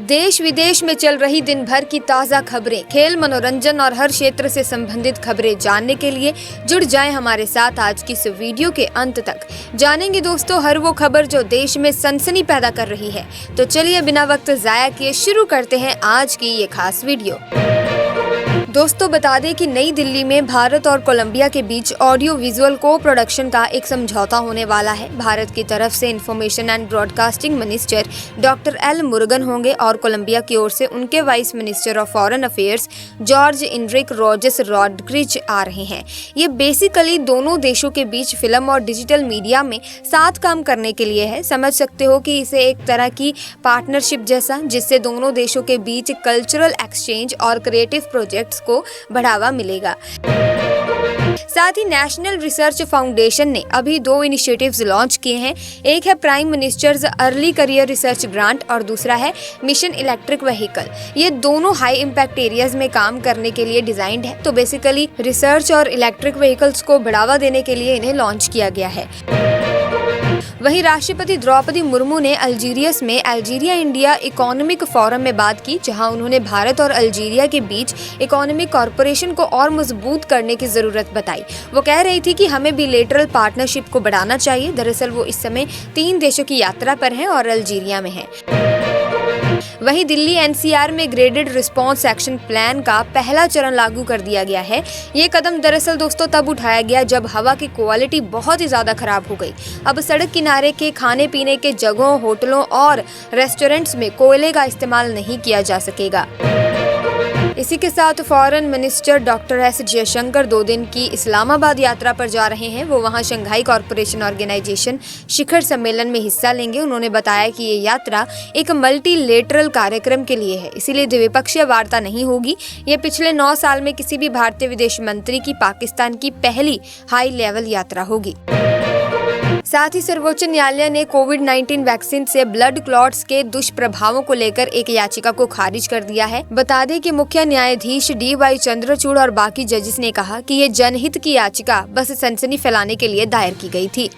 देश विदेश में चल रही दिन भर की ताज़ा खबरें, खेल, मनोरंजन और हर क्षेत्र से संबंधित खबरें जानने के लिए जुड़ जाएं हमारे साथ आज की इस वीडियो के अंत तक। जानेंगे दोस्तों हर वो खबर जो देश में सनसनी पैदा कर रही है। तो चलिए बिना वक्त जाया किए शुरू करते हैं आज की ये खास वीडियो। दोस्तों बता दें कि नई दिल्ली में भारत और कोलंबिया के बीच ऑडियो विजुअल को प्रोडक्शन का एक समझौता होने वाला है। भारत की तरफ से information and broadcasting minister doctor L Murugan होंगे और कोलंबिया की ओर से उनके vice minister of foreign affairs Jorge Enrique Rojas Rodriguez आ रहे हैं। ये बेसिकली दोनों देशों के बीच फिल्म और डिजिटल मीडिया में साथ काम करने के लिए है। समझ सकते हो कि इसे एक तरह की पार्टनरशिप जैसा, जिससे दोनों देशों के बीच कल्चरल एक्सचेंज और क्रिएटिव प्रोजेक्ट्स को बढ़ावा मिलेगा। साथ ही नेशनल रिसर्च फाउंडेशन ने अभी 2 इनिशिएटिव्स लॉन्च किए हैं। एक है prime ministers early career research grant और दूसरा है मिशन इलेक्ट्रिक व्हीकल। ये दोनों हाई इम्पैक्ट एरियाज में काम करने के लिए डिजाइंड है। तो बेसिकली रिसर्च और इलेक्ट्रिक व्हीकल्स को बढ़ावा देने के लिए इन्हें लॉन्च किया गया है। वहीं राष्ट्रपति द्रौपदी मुर्मू ने अल्जीरियस में अल्जीरिया इंडिया इकोनॉमिक फोरम में बात की, जहां उन्होंने भारत और अल्जीरिया के बीच इकोनॉमिक कॉर्पोरेशन को और मजबूत करने की जरूरत बताई। वो कह रही थी कि हमें बिलेटरल पार्टनरशिप को बढ़ाना चाहिए। दरअसल वो इस समय 3 देशों की यात्रा पर हैं और अल्जीरिया में हैं। वहीं दिल्ली एनसीआर में ग्रेडेड रिस्पांस एक्शन प्लान का पहला चरण लागू कर दिया गया है। ये कदम दरअसल दोस्तों तब उठाया गया जब हवा की क्वालिटी बहुत ही ज्यादा खराब हो गई। अब सड़क किनारे के खाने पीने के जगहों, होटलों और रेस्टोरेंट्स में कोयले का इस्तेमाल नहीं किया जा सकेगा। इसी के साथ foreign minister doctor S Jaishankar 2 दिन की इस्लामाबाद यात्रा पर जा रहे हैं। वो वहां शंघाई कॉरपोरेशन ऑर्गेनाइजेशन शिखर सम्मेलन में हिस्सा लेंगे। उन्होंने बताया कि ये यात्रा एक मल्टीलेटरल कार्यक्रम के लिए है, इसीलिए द्विपक्षीय वार्ता नहीं होगी। ये पिछले 9 साल में किसी भी भारतीय विदेश मंत्री की पाकिस्तान की पहली हाई लेवल यात्रा होगी। साथ ही सर्वोच्च न्यायालय ने कोविड-19 वैक्सीन से ब्लड क्लॉट्स के दुष्प्रभावों को लेकर एक याचिका को खारिज कर दिया है। बता दें कि मुख्य न्यायाधीश DY चंद्रचूड़ और बाकी जजेस ने कहा कि ये जनहित की याचिका बस सनसनी फैलाने के लिए दायर की गई थी।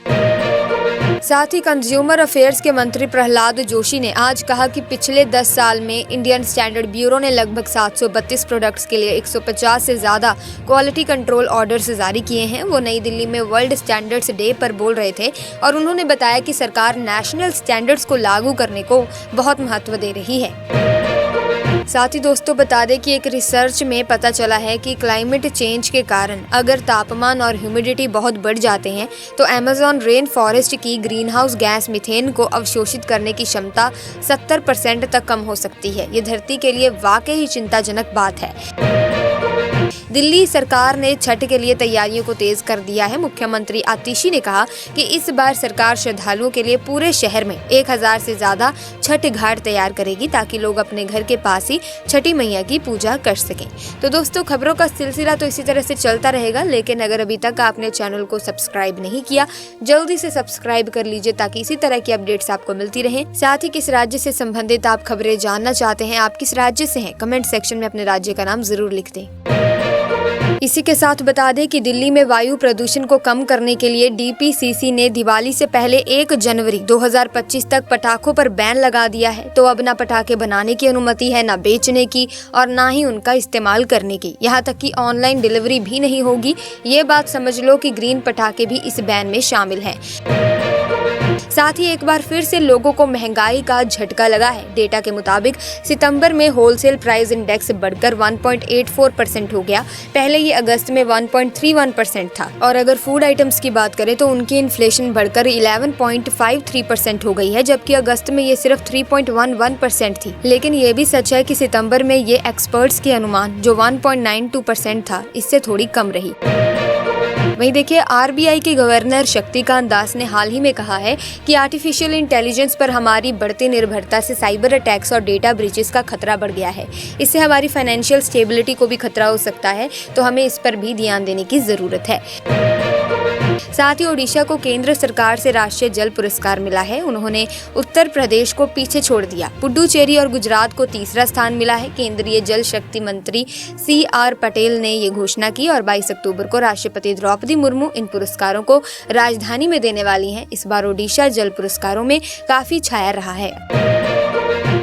साथ ही कंज्यूमर अफेयर्स के मंत्री प्रहलाद जोशी ने आज कहा कि पिछले 10 साल में इंडियन स्टैंडर्ड ब्यूरो ने लगभग 732 प्रोडक्ट्स के लिए 150 से ज्यादा क्वालिटी कंट्रोल ऑर्डर्स जारी किए हैं। वो नई दिल्ली में वर्ल्ड स्टैंडर्ड्स डे पर बोल रहे थे और उन्होंने बताया कि सरकार नेशनल स्टैंडर्ड्स को लागू करने को बहुत महत्व दे रही है। साथ ही दोस्तों बता दें कि एक रिसर्च में पता चला है कि क्लाइमेट चेंज के कारण अगर तापमान और ह्यूमिडिटी बहुत बढ़ जाते हैं तो अमेज़न रेन फॉरेस्ट की ग्रीन हाउस गैस मीथेन को अवशोषित करने की क्षमता 70% तक कम हो सकती है। ये धरती के लिए वाकई ही चिंताजनक बात है। दिल्ली सरकार ने छठ के लिए तैयारियों को तेज कर दिया है। मुख्यमंत्री आतिशी ने कहा कि इस बार सरकार श्रद्धालुओं के लिए पूरे शहर में 1000 से ज्यादा छठ घाट तैयार करेगी ताकि लोग अपने घर के पास ही छठी मैया की पूजा कर सकें। तो दोस्तों खबरों का सिलसिला तो इसी तरह से चलता रहेगा, लेकिन अगर अभी तक आपने चैनल को सब्सक्राइब नहीं किया जल्दी से सब्सक्राइब कर लीजिए ताकि इसी तरह की अपडेट्स आपको मिलती रहे। साथ ही किस राज्य से संबंधित आप खबरें जानना चाहते हैं, आप किस राज्य से हैं, कमेंट सेक्शन में अपने राज्य का नाम जरूर लिख दें। इसी के साथ बता दें कि दिल्ली में वायु प्रदूषण को कम करने के लिए DPCC ने दिवाली से पहले 1 जनवरी 2025 तक पटाखों पर बैन लगा दिया है। तो अब ना पटाखे बनाने की अनुमति है, ना बेचने की और ना ही उनका इस्तेमाल करने की। यहाँ तक कि ऑनलाइन डिलीवरी भी नहीं होगी। ये बात समझ लो कि ग्रीन पटाखे भी इस बैन में शामिल हैं। साथ ही एक बार फिर से लोगों को महंगाई का झटका लगा है। डेटा के मुताबिक सितंबर में होलसेल प्राइस इंडेक्स बढ़कर 1.84% हो गया। पहले ये अगस्त में 1.31% था। और अगर फूड आइटम्स की बात करें तो उनकी इन्फ्लेशन बढ़कर 11.53% हो गई है, जबकि अगस्त में ये सिर्फ 3.11% थी। लेकिन ये भी सच है कि सितंबर में ये एक्सपर्ट्स के अनुमान जो 1.92% था, इससे थोड़ी कम रही। वहीं देखिए RBI के गवर्नर शक्तिकांत दास ने हाल ही में कहा है कि आर्टिफिशियल इंटेलिजेंस पर हमारी बढ़ती निर्भरता से साइबर अटैक्स और डेटा ब्रीचेस का खतरा बढ़ गया है। इससे हमारी फाइनेंशियल स्टेबिलिटी को भी खतरा हो सकता है, तो हमें इस पर भी ध्यान देने की जरूरत है। साथ ही ओडिशा को केंद्र सरकार से राष्ट्रीय जल पुरस्कार मिला है। उन्होंने उत्तर प्रदेश को पीछे छोड़ दिया। पुडुचेरी और गुजरात को तीसरा स्थान मिला है। केंद्रीय जल शक्ति मंत्री CR पटेल ने ये घोषणा की और 22 अक्टूबर को राष्ट्रपति द्रौपदी मुर्मू इन पुरस्कारों को राजधानी में देने वाली हैं। इस बार ओडिशा जल पुरस्कारों में काफी छाया रहा है।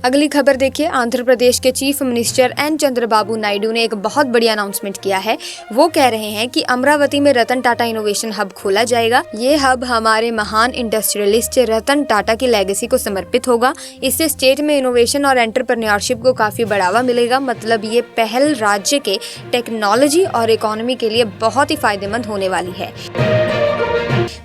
अगली खबर देखिए, आंध्र प्रदेश के chief minister N Chandrababu Naidu ने एक बहुत बड़ी अनाउंसमेंट किया है। वो कह रहे हैं कि अमरावती में रतन टाटा इनोवेशन हब खोला जाएगा। ये हब हमारे महान इंडस्ट्रियलिस्ट रतन टाटा की लेगेसी को समर्पित होगा। इससे स्टेट में इनोवेशन और एंटरप्रेन्योरशिप को काफी बढ़ावा मिलेगा। मतलब ये पहल राज्य के टेक्नोलॉजी और इकोनॉमी के लिए बहुत ही फायदेमंद होने वाली है।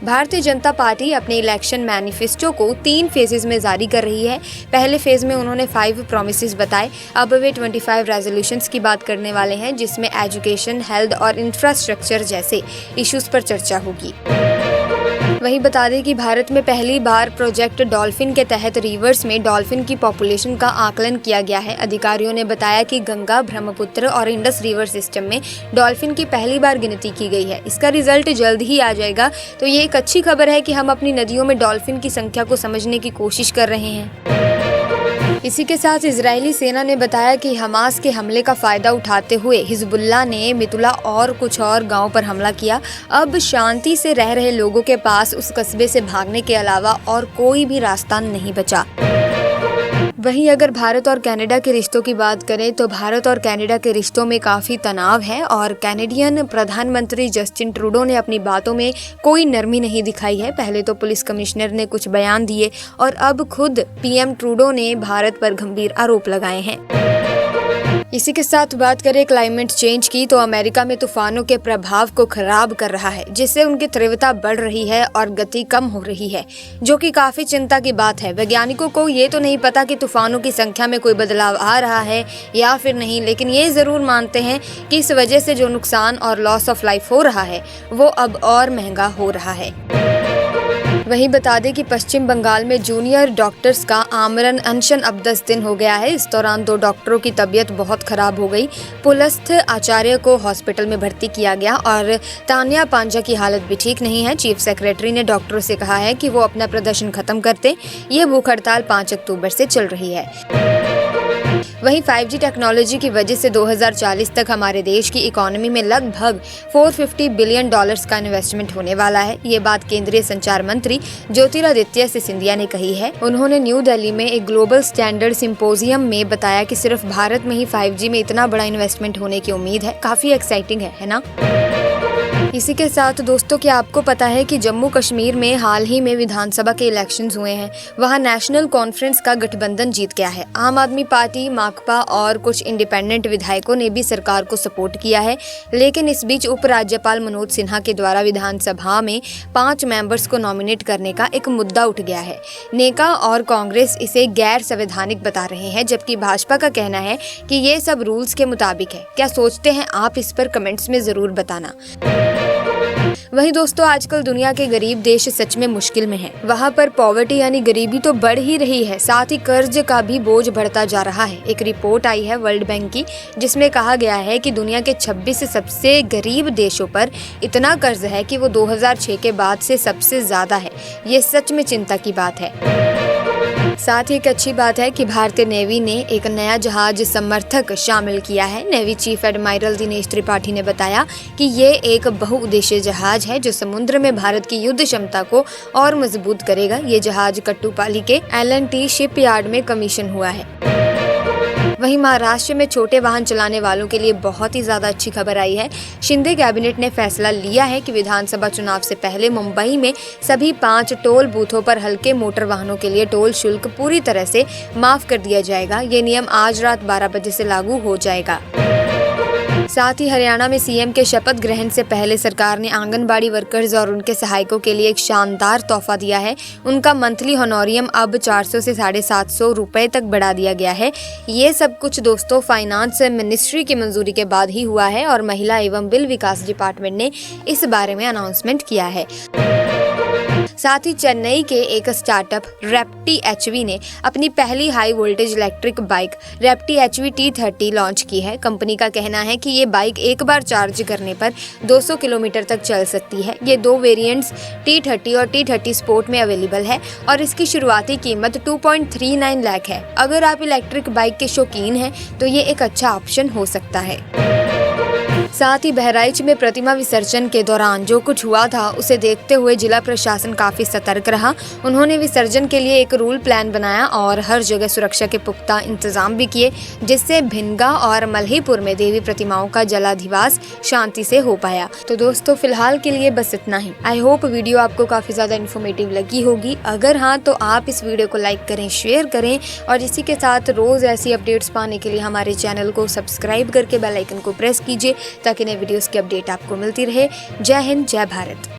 भारतीय जनता पार्टी अपने इलेक्शन मैनिफेस्टो को 3 फेजेस में जारी कर रही है। पहले फेज में उन्होंने 5 प्रॉमिसेस बताए। अब वे 25 रेजोल्यूशंस की बात करने वाले हैं, जिसमें एजुकेशन, हेल्थ और इंफ्रास्ट्रक्चर जैसे इश्यूज पर चर्चा होगी। वहीं बता दें कि भारत में पहली बार प्रोजेक्ट डॉल्फिन के तहत रिवर्स में डॉल्फिन की पॉपुलेशन का आकलन किया गया है। अधिकारियों ने बताया कि गंगा, ब्रह्मपुत्र और इंडस रिवर सिस्टम में डॉल्फिन की पहली बार गिनती की गई है। इसका रिजल्ट जल्द ही आ जाएगा। तो ये एक अच्छी खबर है कि हम अपनी नदियों में डॉल्फिन की संख्या को समझने की कोशिश कर रहे हैं। इसी के साथ इजरायली सेना ने बताया कि हमास के हमले का फायदा उठाते हुए हिजबुल्लाह ने मितुला और कुछ और गांव पर हमला किया। अब शांति से रह रहे लोगों के पास उस कस्बे से भागने के अलावा और कोई भी रास्ता नहीं बचा। वहीं अगर भारत और कनाडा के रिश्तों की बात करें तो भारत और कनाडा के रिश्तों में काफ़ी तनाव है और कैनेडियन प्रधानमंत्री जस्टिन ट्रूडो ने अपनी बातों में कोई नरमी नहीं दिखाई है। पहले तो पुलिस कमिश्नर ने कुछ बयान दिए और अब खुद पीएम ट्रूडो ने भारत पर गंभीर आरोप लगाए हैं। इसी के साथ बात करें क्लाइमेट चेंज की, तो अमेरिका में तूफानों के प्रभाव को खराब कर रहा है, जिससे उनकी तीव्रता बढ़ रही है और गति कम हो रही है, जो कि काफी चिंता की बात है। वैज्ञानिकों को ये तो नहीं पता कि तूफानों की संख्या में कोई बदलाव आ रहा है या फिर नहीं, लेकिन ये जरूर मानते हैं कि इस वजह से जो नुकसान और लॉस ऑफ लाइफ हो रहा है वो अब और महंगा हो रहा है। वहीं बता दें कि पश्चिम बंगाल में जूनियर डॉक्टर्स का आमरण अनशन अब 10 दिन हो गया है। इस दौरान 2 डॉक्टरों की तबीयत बहुत खराब हो गई। पुलस्थ आचार्य को हॉस्पिटल में भर्ती किया गया और तान्या पांजा की हालत भी ठीक नहीं है। चीफ सेक्रेटरी ने डॉक्टरों से कहा है कि वो अपना प्रदर्शन खत्म करते। ये भूख हड़ताल 5 अक्टूबर से चल रही है। वहीं 5G टेक्नोलॉजी की वजह से 2040 तक हमारे देश की इकोनॉमी में लगभग $450 बिलियन का इन्वेस्टमेंट होने वाला है। ये बात केंद्रीय संचार मंत्री ज्योतिरादित्य सिंधिया ने कही है। उन्होंने न्यू दिल्ली में एक ग्लोबल स्टैंडर्ड सिंपोजियम में बताया कि सिर्फ भारत में ही 5G में इतना बड़ा इन्वेस्टमेंट होने की उम्मीद है। काफी एक्साइटिंग है ना। इसी के साथ दोस्तों, क्या आपको पता है कि जम्मू कश्मीर में हाल ही में विधानसभा के इलेक्शंस हुए हैं। वहां नेशनल कॉन्फ्रेंस का गठबंधन जीत गया है। आम आदमी पार्टी, माकपा और कुछ इंडिपेंडेंट विधायकों ने भी सरकार को सपोर्ट किया है। लेकिन इस बीच उपराज्यपाल मनोज सिन्हा के द्वारा विधानसभा में 5 मेंबर्स को नॉमिनेट करने का एक मुद्दा उठ गया है। नेका और कांग्रेस इसे गैर संवैधानिक बता रहे हैं, जबकि भाजपा का कहना है कि ये सब रूल्स के मुताबिक है। क्या सोचते हैं आप? इस पर कमेंट्स में जरूर बताना। वहीं दोस्तों, आजकल दुनिया के गरीब देश सच में मुश्किल में हैं। वहाँ पर पॉवर्टी यानी गरीबी तो बढ़ ही रही है, साथ ही कर्ज का भी बोझ बढ़ता जा रहा है। एक रिपोर्ट आई है वर्ल्ड बैंक की, जिसमें कहा गया है कि दुनिया के 26 सबसे गरीब देशों पर इतना कर्ज है कि वो 2006 के बाद से सबसे ज्यादा है। ये सच में चिंता की बात है। साथ ही एक अच्छी बात है कि भारतीय नेवी ने एक नया जहाज समर्थक शामिल किया है। Navy chief admiral Dinesh Tripathi ने बताया कि ये एक बहुउद्देशीय जहाज है जो समुद्र में भारत की युद्ध क्षमता को और मजबूत करेगा। ये जहाज कट्टुपाली के L&T शिपयार्ड में कमीशन हुआ है। वहीं महाराष्ट्र में छोटे वाहन चलाने वालों के लिए बहुत ही ज्यादा अच्छी खबर आई है। शिंदे कैबिनेट ने फैसला लिया है कि विधानसभा चुनाव से पहले मुंबई में सभी 5 टोल बूथों पर हल्के मोटर वाहनों के लिए टोल शुल्क पूरी तरह से माफ कर दिया जाएगा। ये नियम आज रात 12 बजे से लागू हो जाएगा। साथ ही हरियाणा में सीएम के शपथ ग्रहण से पहले सरकार ने आंगनबाड़ी वर्कर्स और उनके सहायकों के लिए एक शानदार तोहफा दिया है। उनका मंथली होनोरियम अब 400 से 750 रुपए तक बढ़ा दिया गया है। ये सब कुछ दोस्तों फाइनेंस मिनिस्ट्री की मंजूरी के बाद ही हुआ है और महिला एवं बिल विकास डिपार्टमेंट ने इस बारे में अनाउंसमेंट किया है। साथ ही चेन्नई के एक स्टार्टअप रेप्टी HV ने अपनी पहली high voltage electric bike Raptee HV T30 launch की है। कंपनी का कहना है कि ये बाइक एक बार चार्ज करने पर 200 किलोमीटर तक चल सकती है। ये 2 वेरिएंट्स T30 और T30 स्पोर्ट में अवेलेबल है और इसकी शुरुआती कीमत 2.39 लाख है। अगर आप इलेक्ट्रिक बाइक के शौकीन हैं तो ये एक अच्छा ऑप्शन हो सकता है। साथ ही बहराइच में प्रतिमा विसर्जन के दौरान जो कुछ हुआ था उसे देखते हुए जिला प्रशासन काफी सतर्क रहा। उन्होंने विसर्जन के लिए एक रूल प्लान बनाया और हर जगह सुरक्षा के पुख्ता इंतजाम भी किए, जिससे भिनगा और मल्हीपुर में देवी प्रतिमाओं का जलाधिवास शांति से हो पाया। तो दोस्तों फिलहाल के लिए बस इतना ही। आई होप वीडियो आपको काफी ज्यादा इन्फॉर्मेटिव लगी होगी। अगर हाँ तो आप इस वीडियो को लाइक करें, शेयर करें और इसी के साथ रोज ऐसी अपडेट्स पाने के लिए हमारे चैनल को सब्सक्राइब करके बेल आइकन को प्रेस कीजिए ताकि नए वीडियोस की अपडेट आपको मिलती रहे। जय हिंद, जय भारत।